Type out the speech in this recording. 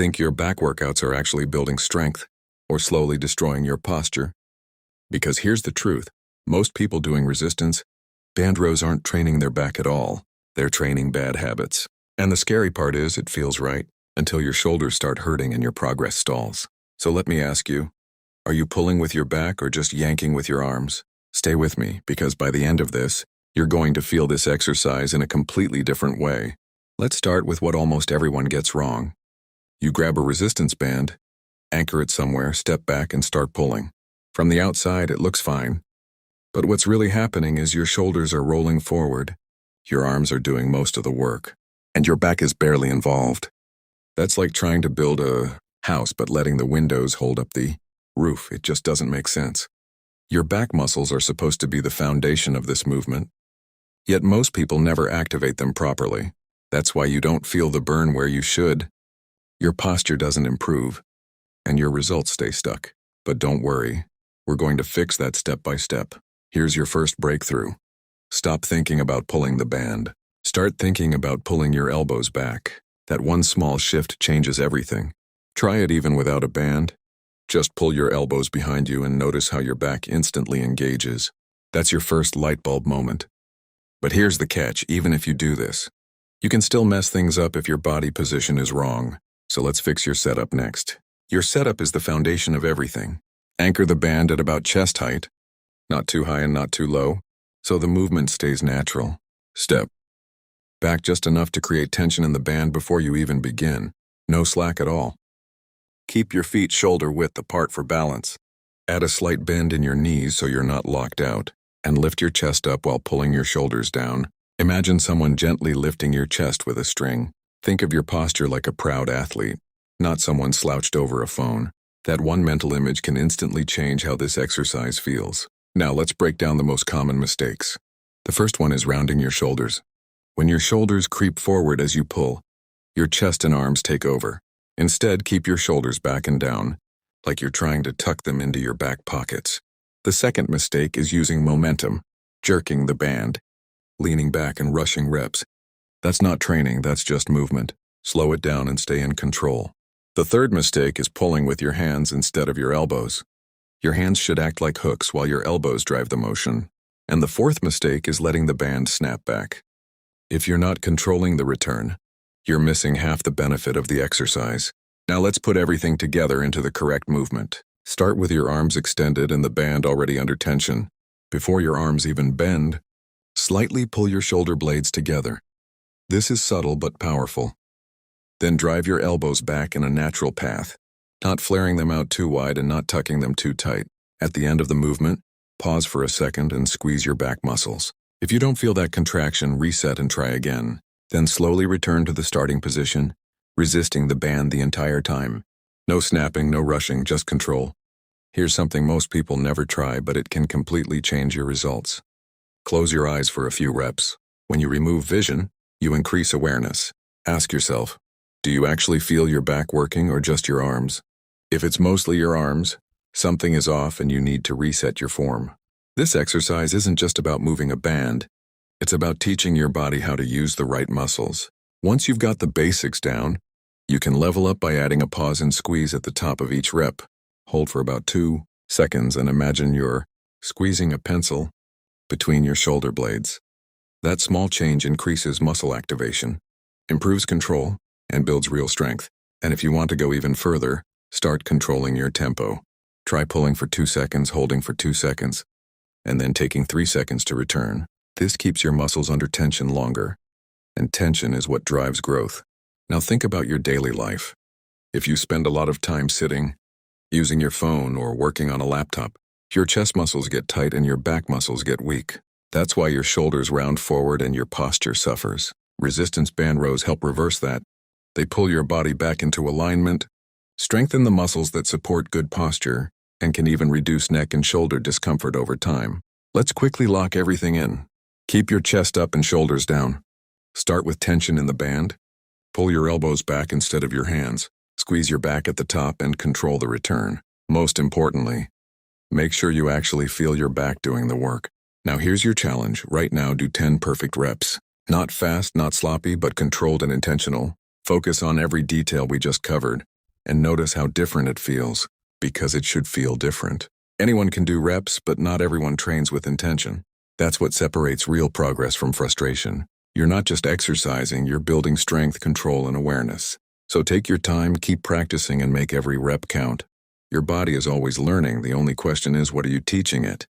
Think your back workouts are actually building strength or slowly destroying your posture? Because here's the truth. Most people doing resistance band rows aren't training their back at all. They're training bad habits. And the scary part is it feels right until your shoulders start hurting and your progress stalls. So let me ask you, are you pulling with your back or just yanking with your arms? Stay with me, because by the end of this, you're going to feel this exercise in a completely different way. Let's start with what almost everyone gets wrong. You grab a resistance band, anchor it somewhere, step back, and start pulling. From the outside, it looks fine. But what's really happening is your shoulders are rolling forward, your arms are doing most of the work, and your back is barely involved. That's like trying to build a house but letting the windows hold up the roof. It just doesn't make sense. Your back muscles are supposed to be the foundation of this movement, yet most people never activate them properly. That's why you don't feel the burn where you should. Your posture doesn't improve, and your results stay stuck. But don't worry, we're going to fix that step by step. Here's your first breakthrough. Stop thinking about pulling the band. Start thinking about pulling your elbows back. That one small shift changes everything. Try it even without a band. Just pull your elbows behind you and notice how your back instantly engages. That's your first light bulb moment. But here's the catch: even if you do this, you can still mess things up if your body position is wrong. So let's fix your setup next. Your setup is the foundation of everything. Anchor the band at about chest height, not too high and not too low, so the movement stays natural. Step back just enough to create tension in the band before you even begin. No slack at all. Keep your feet shoulder width apart for balance. Add a slight bend in your knees so you're not locked out, and lift your chest up while pulling your shoulders down. Imagine someone gently lifting your chest with a string. Think of your posture like a proud athlete, not someone slouched over a phone. That one mental image can instantly change how this exercise feels. Now let's break down the most common mistakes. The first one is rounding your shoulders. When your shoulders creep forward as you pull, your chest and arms take over. Instead, keep your shoulders back and down, like you're trying to tuck them into your back pockets. The second mistake is using momentum, jerking the band, leaning back and rushing reps. That's not training, that's just movement. Slow it down and stay in control. The third mistake is pulling with your hands instead of your elbows. Your hands should act like hooks while your elbows drive the motion. And the fourth mistake is letting the band snap back. If you're not controlling the return, you're missing half the benefit of the exercise. Now let's put everything together into the correct movement. Start with your arms extended and the band already under tension. Before your arms even bend, slightly pull your shoulder blades together. This is subtle but powerful. Then drive your elbows back in a natural path, not flaring them out too wide and not tucking them too tight. At the end of the movement, pause for a second and squeeze your back muscles. If you don't feel that contraction, reset and try again. Then slowly return to the starting position, resisting the band the entire time. No snapping, no rushing, just control. Here's something most people never try, but it can completely change your results. Close your eyes for a few reps. When you remove vision, you increase awareness. Ask yourself, do you actually feel your back working or just your arms? If it's mostly your arms, something is off and you need to reset your form. This exercise isn't just about moving a band. It's about teaching your body how to use the right muscles. Once you've got the basics down, you can level up by adding a pause and squeeze at the top of each rep. Hold for about 2 seconds and imagine you're squeezing a pencil between your shoulder blades. That small change increases muscle activation, improves control, and builds real strength. And if you want to go even further, start controlling your tempo. Try pulling for 2 seconds, holding for 2 seconds, and then taking 3 seconds to return. This keeps your muscles under tension longer, and tension is what drives growth. Now think about your daily life. If you spend a lot of time sitting, using your phone, or working on a laptop, your chest muscles get tight and your back muscles get weak. That's why your shoulders round forward and your posture suffers. Resistance band rows help reverse that. They pull your body back into alignment, strengthen the muscles that support good posture, and can even reduce neck and shoulder discomfort over time. Let's quickly lock everything in. Keep your chest up and shoulders down. Start with tension in the band. Pull your elbows back instead of your hands. Squeeze your back at the top and control the return. Most importantly, make sure you actually feel your back doing the work. Now here's your challenge. Right now, do 10 perfect reps. Not fast, not sloppy, but controlled and intentional. Focus on every detail we just covered. and notice how different it feels, because it should feel different. Anyone can do reps, but not everyone trains with intention. That's what separates real progress from frustration. You're not just exercising, you're building strength, control, and awareness. So take your time, keep practicing, and make every rep count. Your body is always learning. The only question is, what are you teaching it?